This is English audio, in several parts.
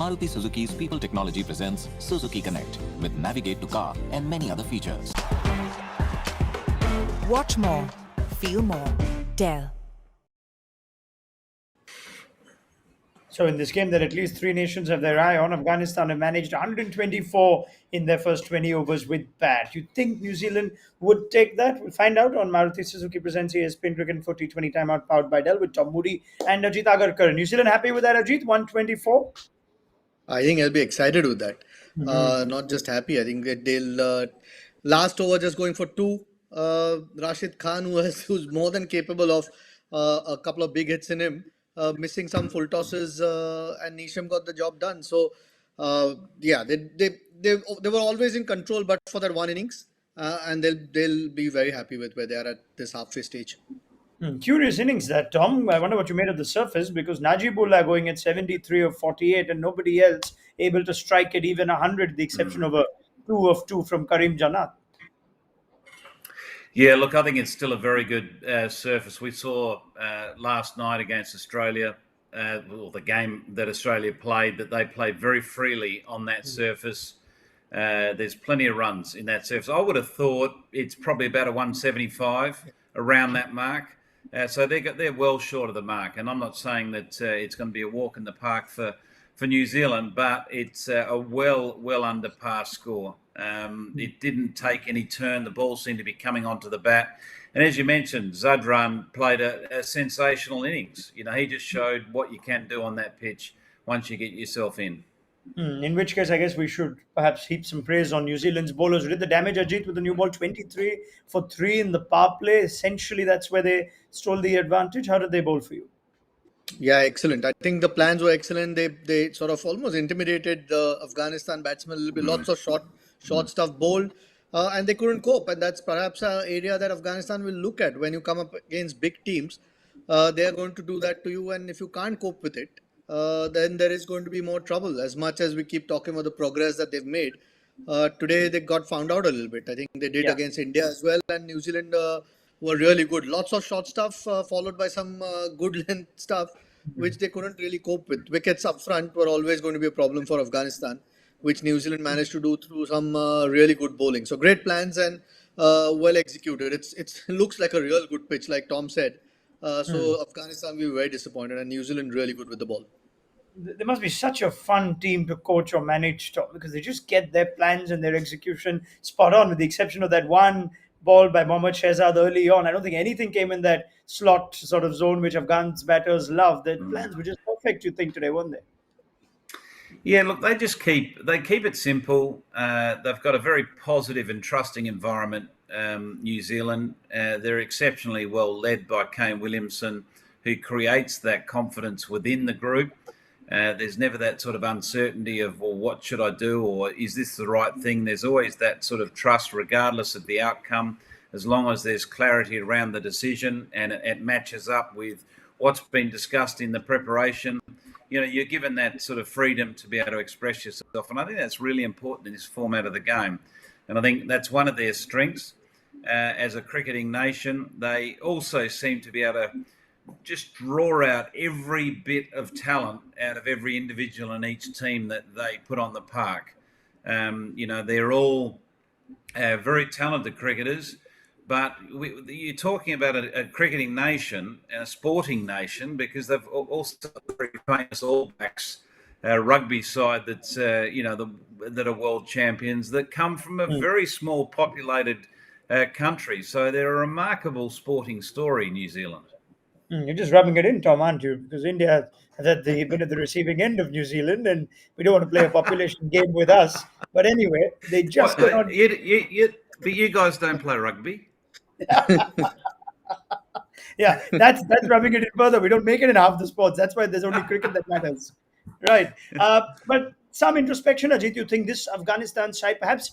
Maruti Suzuki's People Technology presents Suzuki Connect with Navigate to Car and many other features. Watch more, feel more. Dell. So in this game that at least three nations have their eye on, Afghanistan have managed 124 in their first 20 overs with bat. You think New Zealand would take that? We'll find out on Maruti Suzuki presents ESPN Cricket for T20 timeout powered by Dell with Tom Moody and Ajit Agarkar. New Zealand happy with that, Ajit? 124? I think I'll be excited with that. Not just happy. I think that they'll last over just going for two. Rashid Khan, who's more than capable of a couple of big hits in him, missing some full tosses, and Nisham got the job done. So, yeah, they were always in control, but for that one innings, and they'll be very happy with where they are at this halfway stage. Curious innings that, Tom. I wonder what you made of the surface because Najibullah going at 73 of 48 and nobody else able to strike at even 100, the exception of a 2 of 2 from Karim Jannat. Yeah, look, I think it's still a very good surface. We saw last night against Australia, or the game that Australia played, that they played very freely on that surface. There's plenty of runs in that surface. I would have thought it's probably about a 175 around that mark. So they're well short of the mark. And I'm not saying that it's going to be a walk in the park for New Zealand, but it's a well under par score. It didn't take any turn. The ball seemed to be coming onto the bat. And as you mentioned, Zadran played a sensational innings. You know, he just showed what you can do on that pitch once you get yourself in. In which case, I guess we should perhaps heap some praise on New Zealand's bowlers who did the damage, Ajit, with the new ball, 23 for 3 in the power play. Essentially, that's where they stole the advantage. How did they bowl for you? Yeah, excellent. I think the plans were excellent. They sort of almost intimidated the Afghanistan batsmen a little bit. Lots of short stuff bowled, and they couldn't cope. And that's perhaps an area that Afghanistan will look at when you come up against big teams. They are going to do that to you, and if you can't cope with it, then there is going to be more trouble. As much as we keep talking about the progress that they've made, today they got found out a little bit. I think they did against India as well, and New Zealand were really good. Lots of short stuff, followed by some good length stuff, which they couldn't really cope with. Wickets up front were always going to be a problem for Afghanistan, which New Zealand managed to do through some really good bowling. So great plans and well executed. It looks like a real good pitch, like Tom said. So Afghanistan will be very disappointed, and New Zealand really good with the ball. There must be such a fun team to coach or manage, Tom, because they just get their plans and their execution spot on, with the exception of that one ball by Mohammad Shehzad early on. I don't think anything came in that slot sort of zone which Afghans batters love. Their plans were just perfect, you think, today, weren't they? Yeah, look, they keep it simple. They've got a very positive and trusting environment. New Zealand, they're exceptionally well led by Kane Williamson, who creates that confidence within the group. There's never that sort of uncertainty of, well, what should I do, or is this the right thing? There's always that sort of trust, regardless of the outcome, as long as there's clarity around the decision and it matches up with what's been discussed in the preparation. You know, you're given that sort of freedom to be able to express yourself. And I think that's really important in this format of the game. And I think that's one of their strengths as a cricketing nation. They also seem to be able to just draw out every bit of talent out of every individual in each team that they put on the park. You know, they're all very talented cricketers. But you're talking about a cricketing nation and a sporting nation, because they've also got very famous All Blacks rugby side that's that are world champions that come from a very small populated country. So they're a remarkable sporting story, New Zealand. You're just rubbing it in, Tom, aren't you? Because India has been at the receiving end of New Zealand, and we don't want to play a population game with us. But anyway, they just cannot. But you guys don't play rugby. Yeah, that's rubbing it in further. We don't make it in half the sports. That's why there's only cricket that matters. Right. But some introspection, Ajit, you think this Afghanistan side, perhaps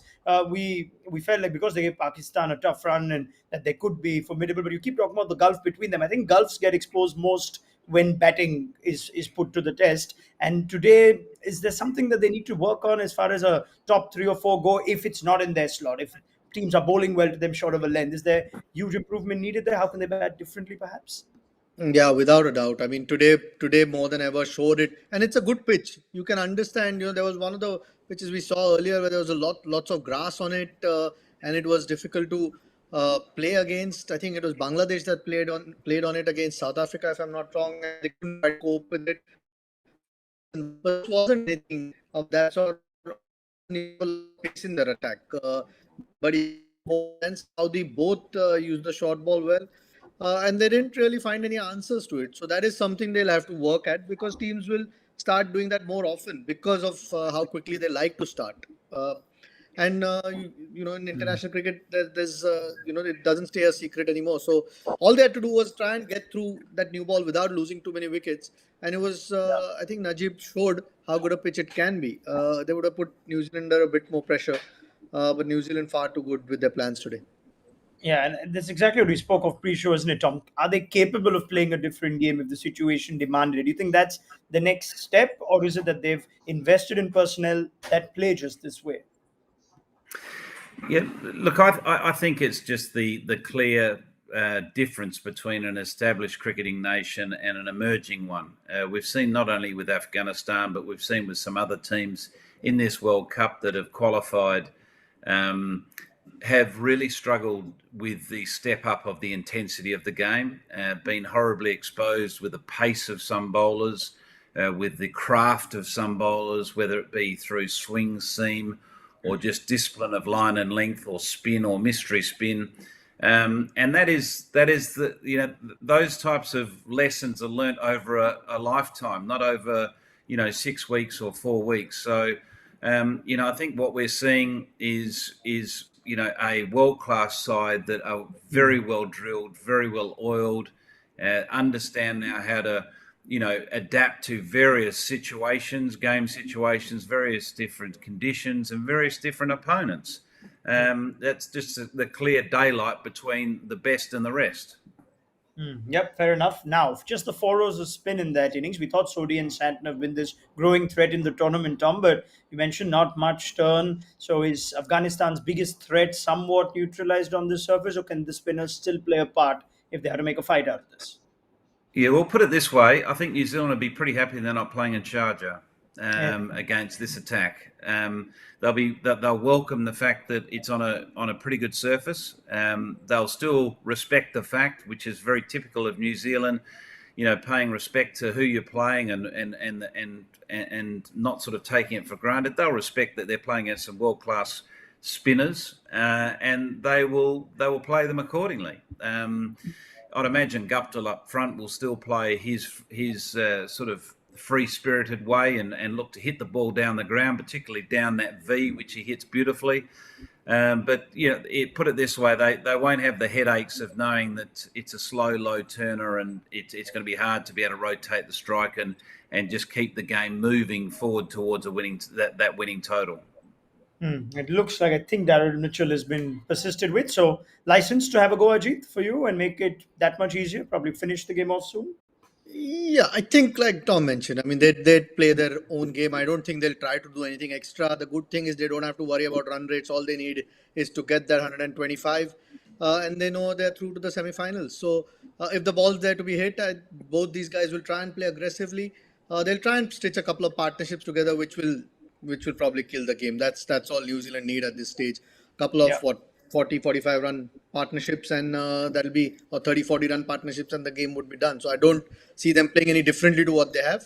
we felt like because they gave Pakistan a tough run and that they could be formidable, but you keep talking about the gulf between them. I think gulfs get exposed most when batting is put to the test. And today, is there something that they need to work on as far as a top 3 or 4 go if it's not in their slot? If teams are bowling well to them short of a length, is there huge improvement needed there? How can they bat differently, perhaps? Yeah, without a doubt. I mean, today more than ever showed it, and it's a good pitch. You can understand. There was one of the pitches we saw earlier where there was lots of grass on it, and it was difficult to play against. I think it was Bangladesh that played on it against South Africa, if I'm not wrong, and they couldn't quite cope with it. But it wasn't anything of that sort. Pace in their attack, but Saudi both used the short ball well, and they didn't really find any answers to it. So that is something they'll have to work at, because teams will start doing that more often because of how quickly they like to start. And in international cricket, there's it doesn't stay a secret anymore. So all they had to do was try and get through that new ball without losing too many wickets. And it was, I think, Najib showed how good a pitch it can be. They would have put New Zealand under a bit more pressure, but New Zealand far too good with their plans today. Yeah, and that's exactly what we spoke of pre-show, isn't it, Tom? Are they capable of playing a different game if the situation demanded it? Do you think that's the next step, or is it that they've invested in personnel that play just this way? Yeah, look, I think it's just the clear difference between an established cricketing nation and an emerging one. We've seen not only with Afghanistan, but we've seen with some other teams in this World Cup that have qualified, have really struggled with the step up of the intensity of the game, been horribly exposed with the pace of some bowlers, with the craft of some bowlers, whether it be through swing, seam, or just discipline of line and length, or spin or mystery spin. And that is the those types of lessons are learnt over a lifetime, not over 6 weeks or 4 weeks. So I think what we're seeing is a world-class side that are very well drilled, very well oiled, understand now how to adapt to various situations, game situations, various different conditions, and various different opponents. That's just the clear daylight between the best and the rest. Yep, fair enough. Now, just the 4 overs of spin in that innings. We thought Sodhi and Santon have been this growing threat in the tournament, Tom, but you mentioned not much turn. So is Afghanistan's biggest threat somewhat neutralized on this surface, or can the spinners still play a part if they have to make a fight out of this? Yeah, we'll put it this way. I think New Zealand will be pretty happy they're not playing in Sharjah against this attack. They'll welcome the fact that it's on a pretty good surface. They'll still respect the fact, which is very typical of New Zealand, paying respect to who you're playing and not sort of taking it for granted. They'll respect that they're playing against some world-class spinners, and they will play them accordingly. I'd imagine Guptill up front will still play his sort of free-spirited way and look to hit the ball down the ground, particularly down that V, which he hits beautifully. But put it this way, they won't have the headaches of knowing that it's a slow, low turner, and it's going to be hard to be able to rotate the strike and just keep the game moving forward towards a winning total. It looks like I think Darryl Mitchell has been persisted with. So, license to have a go, Ajit, for you and make it that much easier. Probably finish the game off soon. Yeah, I think like Tom mentioned, I mean, they'd play their own game. I don't think they'll try to do anything extra. The good thing is they don't have to worry about run rates. All they need is to get that 125, and they know they're through to the semi-finals. So if the ball's there to be hit, both these guys will try and play aggressively. They'll try and stitch a couple of partnerships together, which will probably kill the game. That's all New Zealand need at this stage. Couple of 40, 45 run partnerships, and that'll be, or 30, 40 run partnerships, and the game would be done. So I don't see them playing any differently to what they have.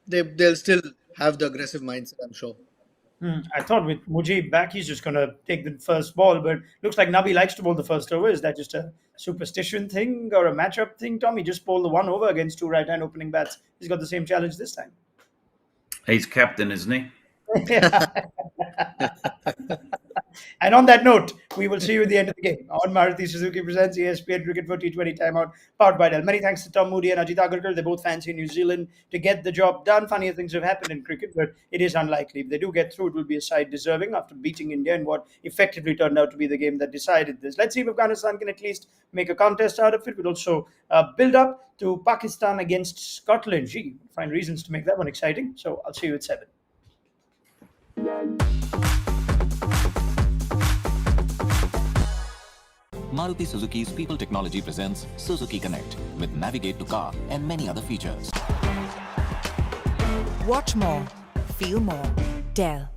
They'll still have the aggressive mindset, I'm sure. I thought with Moody back, he's just going to take the first ball, but looks like Nabi likes to bowl the first over. Is that just a superstition thing or a matchup thing, Tom? He just bowled the 1 over against 2 right-hand opening bats. He's got the same challenge this time. He's captain, isn't he? And on that note, we will see you at the end of the game on Maruti Suzuki presents ESPN Cricket for T20 Timeout, powered by Dell. Many thanks to Tom Moody and Ajit Agarkar. They both fancy New Zealand to get the job done. Funnier things have happened in cricket, but it is unlikely. If they do get through, it will be a side deserving after beating India in what effectively turned out to be the game that decided this. Let's see if Afghanistan can at least make a contest out of it. We'll also build up to Pakistan against Scotland. Gee, find reasons to make that one exciting. So I'll see you at 7. Maruti Suzuki's People Technology presents Suzuki Connect with Navigate to Car and many other features. Watch more, feel more, Dell.